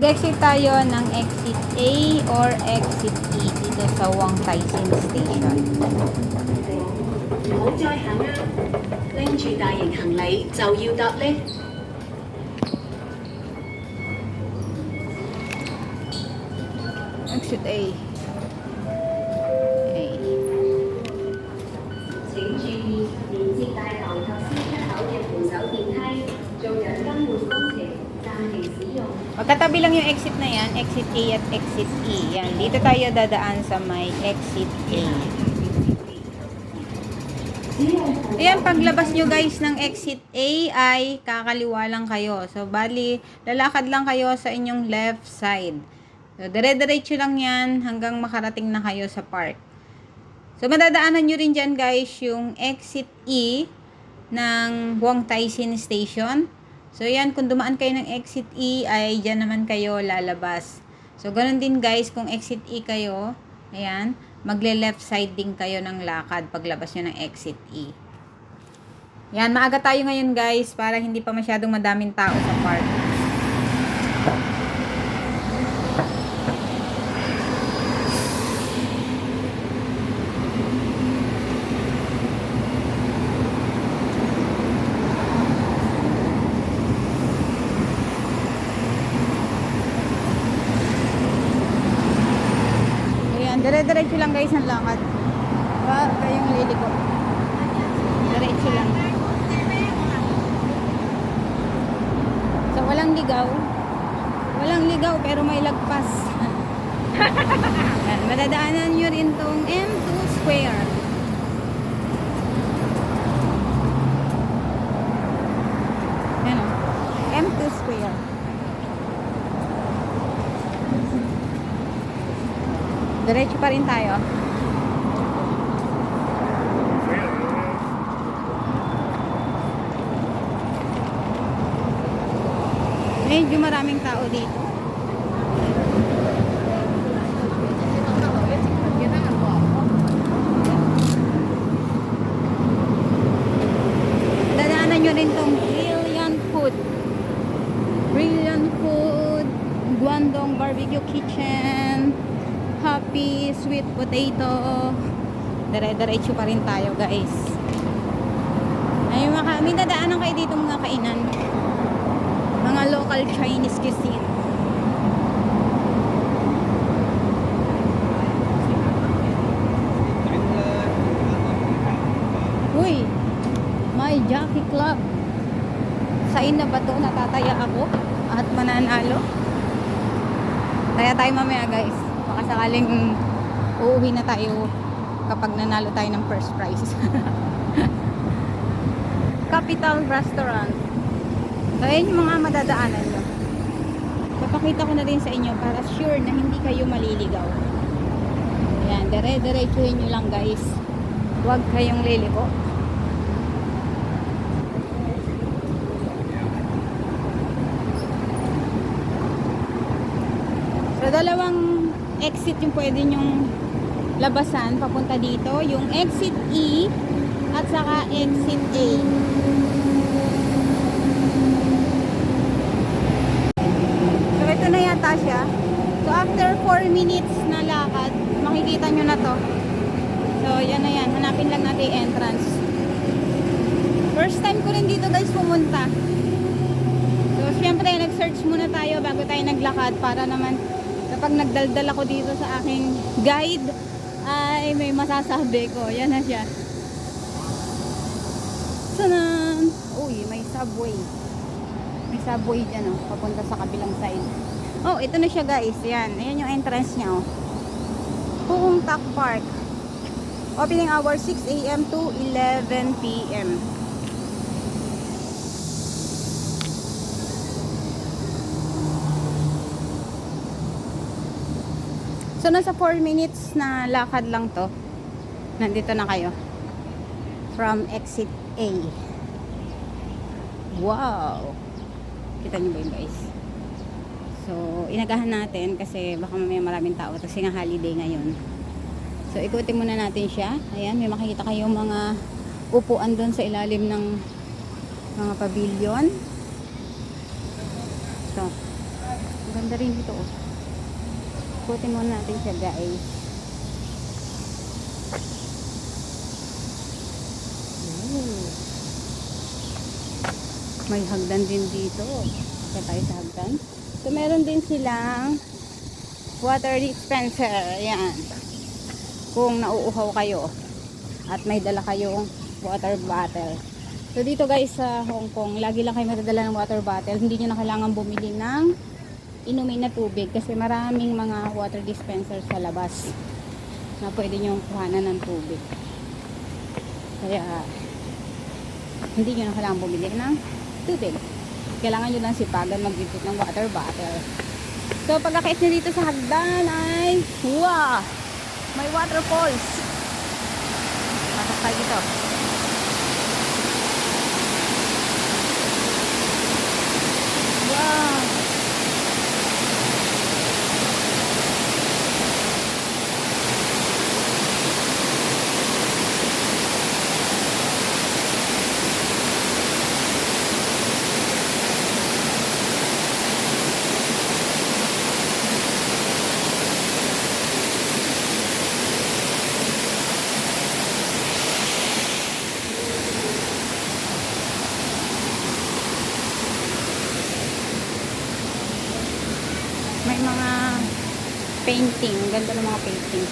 Mag-exit tayo ng exit A or exit E dito sa Wong Tai Sin Station. 唔好再行啦，拎住大型行李就要搭 lift。Exit A. A. 請注意，連接大樓及 C 出口嘅扶手電梯做緊更換工程，暫停使用。 Magkatabi lang yung exit na yan, exit A at exit E. Yan, dito tayo dadaan sa may exit A. Ayan, paglabas nyo guys ng exit A ay kakaliwa lang kayo. So, bali, lalakad lang kayo sa inyong left side. So, dire-diretso lang yan hanggang makarating na kayo sa park. So, madadaanan nyo rin dyan guys yung exit E ng Wong Tai Sin Station. So, yan, kung dumaan kayo ng exit E, ay dyan naman kayo lalabas. So, ganun din guys, kung exit E kayo, ayan, magle-left side din kayo ng lakad paglabas nyo ng exit E. Yan, maaga tayo ngayon guys, para hindi pa masyadong madaming tao sa park. Dire-diretso lang guys ang lakad. Kayong liliko. Diretso lang. So walang ligaw. Walang ligaw pero may lagpas. Yan, madadaanan nyo rin tong M2 Square. Yan o. M2 Square. Diretso pa rin tayo. Medyo maraming tao dito. Dadaanan nyo rin tong Brilliant Food. Brilliant Food, Guangdong Barbecue Kitchen, Happy Sweet Potato. Dire-diretso pa rin tayo guys. Ay, may dadaanan kayo dito mga kainan. Mga local Chinese cuisine. Uy, may Jockey Club. Sain na ba ito? Natataya ako at mananalo. Taya tayo mamaya guys. Baka sakaling uuwi na tayo kapag nanalo tayo ng first prize. Capital Restaurant. So, ayan yung mga madadaanan nyo. Papakita ko na rin sa inyo para sure na hindi kayo maliligaw. Ayan, dire-diretsuhin nyo lang guys. Huwag kayong liliko. So, dalawang exit yung pwede nyong labasan papunta dito. Yung exit E at saka exit A. So, ito na yata siya. So, after 4 minutes na lakad, makikita nyo na to. So, yan na yan. Hanapin lang natin yung entrance. First time ko rin dito guys pumunta. So, syempre, nag-search muna tayo bago tayo naglakad para naman kapag nagdaldal ako dito sa aking guide ay may masasabi ko. Yan na siya. Sanan! Uy, may subway. May subway dyan oh, papunta sa kabilang side. Oh, ito na siya guys. Yan. Ayan yung entrance niya oh. Pung Tak Park. Opening hour 6 AM to 11 PM. So, nasa 4 minutes na lakad lang to. Nandito na kayo. From exit A. Wow! Kita nyo ba yun guys? So, inagahan natin kasi baka mamaya maraming tao kasi nga holiday ngayon. So, ikutin muna natin siya. Ayan, may makikita kayong mga upuan doon sa ilalim ng mga pavilion. So, Ang ganda rin dito. Oh. Ikutin muna natin siya guys. Ooh. May hagdan din dito. Kaya tayo sa hagdan. So meron din silang water dispenser. Ayan. Kung nauuhaw kayo at may dala kayong water bottle. So dito guys sa Hong Kong, lagi lang kayo magdadala ng water bottle. Hindi nyo na kailangan bumili ng inumin na tubig kasi maraming mga water dispenser sa labas na pwede nyo kuhanan ng tubig. Kaya hindi nyo na kailangan bumili ng tubig. Kailangan nyo lang sipagan mag-ipit ng water bottle. So pagkakait nyo dito sa hagdan ay wow! May waterfalls. Pasok tayo dito. Wow! May mga painting. Ganda ng mga painting.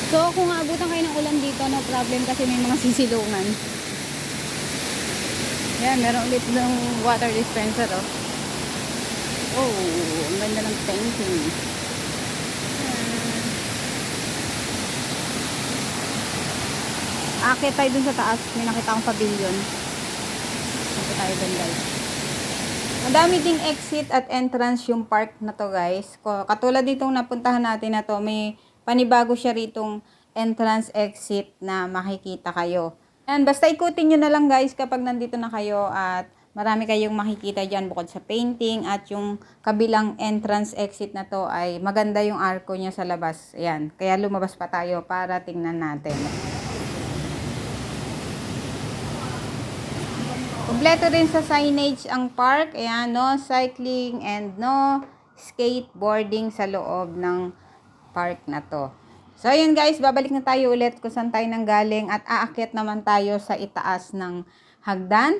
So, kung aabutan kayo ng ulan dito, no problem kasi may mga sisilungan. Yan, meron ulit ng water dispenser, oh. Oh, ang ganda ng painting. Akit tayo dun sa taas. May nakita akong pavilion. Dito tayo dun guys. Ang dami ding exit at entrance yung park na to guys. Katulad ditong napuntahan natin na to, may panibago siya ritong entrance exit na makikita kayo. And basta ikutin nyo na lang guys kapag nandito na kayo at marami kayong makikita dyan bukod sa painting at yung kabilang entrance exit na to ay maganda yung arko niya sa labas. Ayan. Kaya lumabas pa tayo para tingnan natin. Kompleto rin sa signage ang park. Ayan, no cycling and no skateboarding sa loob ng park na to. So, ayan guys, babalik na tayo ulit kung saan tayo nanggaling at aakyat naman tayo sa itaas ng hagdan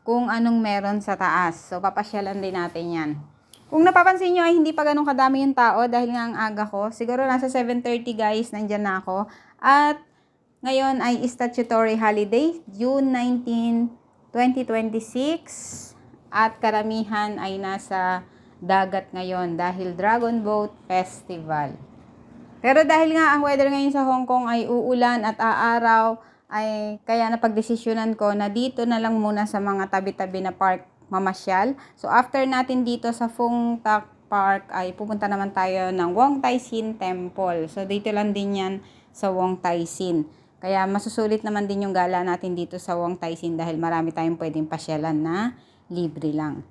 kung anong meron sa taas. So, papasyalan din natin yan. Kung napapansin nyo ay hindi pa ganun kadami yung tao dahil nga ang aga ko. Siguro nasa 7:30 guys, nandyan na ako. At ngayon ay statutory holiday, June 19, 2026 at karamihan ay nasa dagat ngayon dahil Dragon Boat Festival. Pero dahil nga ang weather ngayon sa Hong Kong ay uulan at aaraw, ay kaya napagdesisyonan ko na dito na lang muna sa mga tabi-tabi na park mamasyal. So after natin dito sa Fung Tak Park ay pupunta naman tayo ng Wong Tai Sin Temple. So dito lang din yan sa Wong Tai Sin. Kaya masusulit naman din yung gala natin dito sa Wong Tai Sin dahil marami tayong pwedeng pasyalan na libre lang.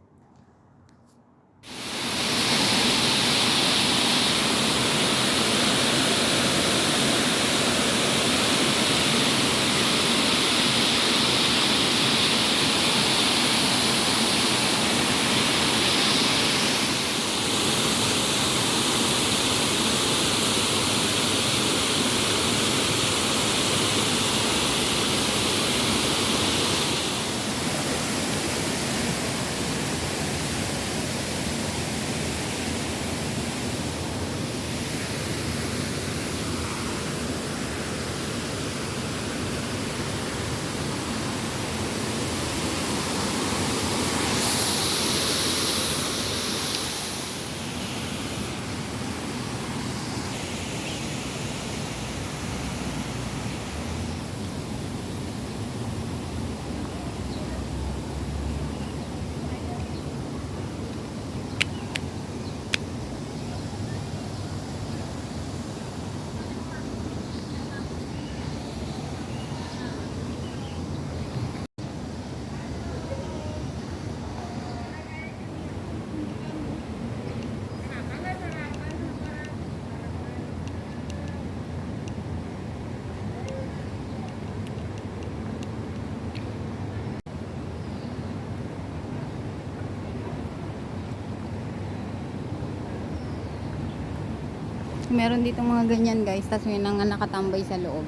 Meron dito mga ganyan guys, tapos may nang nakatambay sa loob.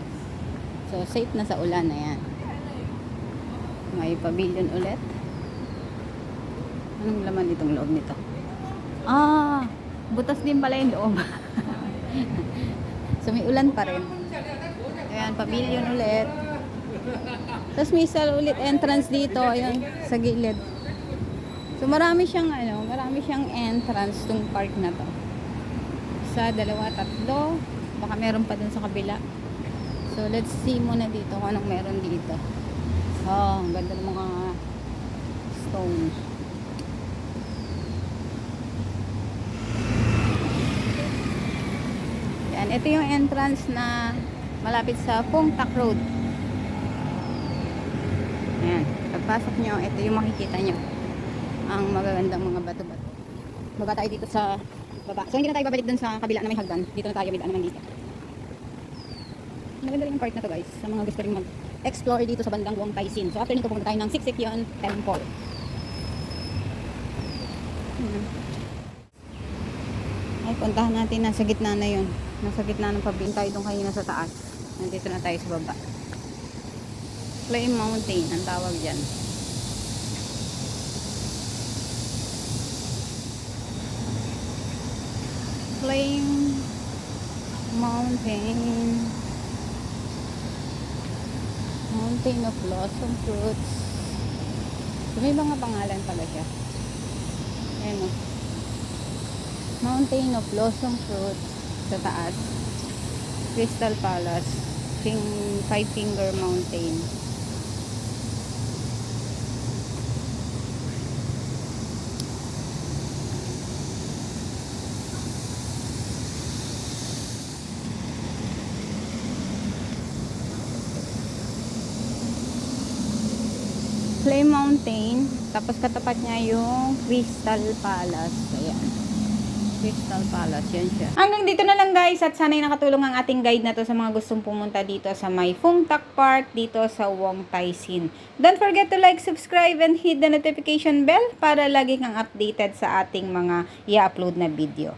So safe na sa ulan na yan. May pavilion ulit. Anong laman ditong loob nito? Ah, butas din pala yung loob. So may ulan pa rin. Ayan, pavilion ulit. Tapos may isa ulit entrance dito, ayan, sa gilid. So marami siyang entrance tong park na to. Isa, dalawa, tatlo. Baka meron pa dun sa kabila. So let's see muna dito kung anong meron dito. Oh, ang ganda ng mga stones. Yan, ito yung entrance na malapit sa Pung Tak Road. Ayan, pagpasok nyo, ito yung makikita nyo. Ang magagandang mga bato-bato. Baba tayo dito sa baba. So hindi na tayo babalik dun sa kabila na may hagdan. Dito na tayo, may daan naman dito. Maganda rin yung park na to guys, sa mga gusto rin mag-explore dito sa bandang Wong Tai Sin. So after nito pumunta tayo ng Siksik-Yon Temple. Ay, puntahan natin, nasa gitna na yun. Nasa gitna ng pabing tayo doon kayo nasa taas. Nandito na tayo sa baba. Flame Mountain ang tawag dyan. Flame Mountain. Mountain of Blossom Fruits. So, may mga pangalan pala siya. Ayan o. Mountain of Blossom Fruits sa taas. Crystal Palace. Five Finger Mountain. Flame Mountain, tapos katapat niya yung Crystal Palace. Ayan. Crystal Palace, yan siya. Hanggang dito na lang guys, at sana'y nakatulong ang ating guide na to sa mga gustong pumunta dito sa may Pung Tak Park, dito sa Wong Tai Sin. Don't forget to like, subscribe, and hit the notification bell para lagi kang updated sa ating mga i-upload na video.